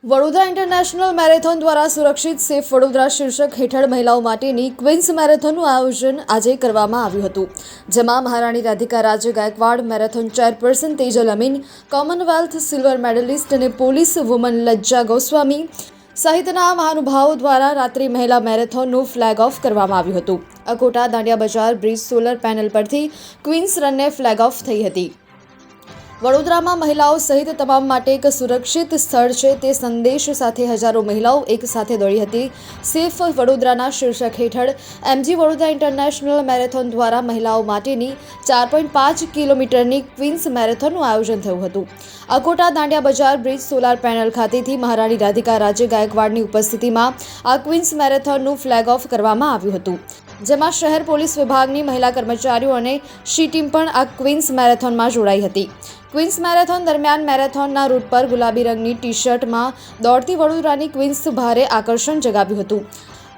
Vadodara international marathon દ્વારા સુરક્ષિત safe Vadodara શીર્ષક હેઠળ મહિલાઓ માટેની ક્વીન્સ મેરેથોનનું આયોજન આજે કરવામાં આવ્યું હતું, જેમાં મહારાણી Radhika Raje Gaekwad, marathon chairperson Tejal Amin, Commonwealth silver medallist અને પોલીસ વુમન લજ્જા ગોસ્વામી સહિતના મહાનુભાવો દ્વારા રાત્રિ મહિલા મેરેથોનનું ફ્લેગ ઓફ કરવામાં આવ્યું હતું. અકોટા દાંડિયા બજાર બ્રિજ સોલર પેનલ પરથી ક્વીન્સ રનને ફ્લેગ ઓફ થઈ હતી. વડોદરામાં મહિલાઓ સહિત તમામ માટે એક સુરક્ષિત સ્થળ છે તે સંદેશ સાથે હજારો મહિલાઓ એક સાથે દોડી હતી. સેફ વડોદરાના શીર્ષક હેઠળ એમજી વડોદરા ઇન્ટરનેશનલ મેરેથોન દ્વારા મહિલાઓ માટેની 4.5 કિલોમીટરની ક્વીન્સ મેરેથોનનું આયોજન થયું હતું. અકોટા દાંડિયા બજાર બ્રિજ સોલાર પેનલ ખાતેથી મહારાણી રાધિકા રાજ્ય ગાયકવાડની ઉપસ્થિતિમાં આ ક્વીન્સ મેરેથોનનું ફ્લેગ ઓફ કરવામાં આવ્યું હતું, જેમાં શહેર પોલીસ વિભાગની મહિલા કર્મચારીઓ અને શી ટીમ પણ આ ક્વીન્સ મેરેથોનમાં જોડાઈ હતી. ક્વીન્સ મેરેથોન દરમિયાન મેરેથોનના રૂટ પર ગુલાબી રંગની ટી શર્ટમાં દોડતી વડોદરાની ક્વીન્સ ભારે આકર્ષણ જગાવ્યું હતું.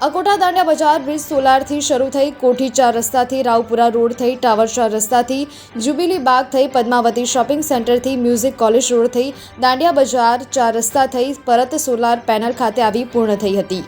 અકોટા દાંડિયા બજાર બ્રિજ સોલારથી શરૂ થઈ કોઠી 4 રસ્તાથી રાવપુરા રોડ થઈ ટાવર 4 રસ્તાથી જ્યુબિલી બાગ થઈ પદ્માવતી શોપિંગ સેન્ટરથી મ્યુઝિક કોલેજ રોડ થઈ દાંડિયા બજાર 4 રસ્તા થઈ પરત સોલાર પેનલ ખાતે આવી પૂર્ણ થઈ હતી.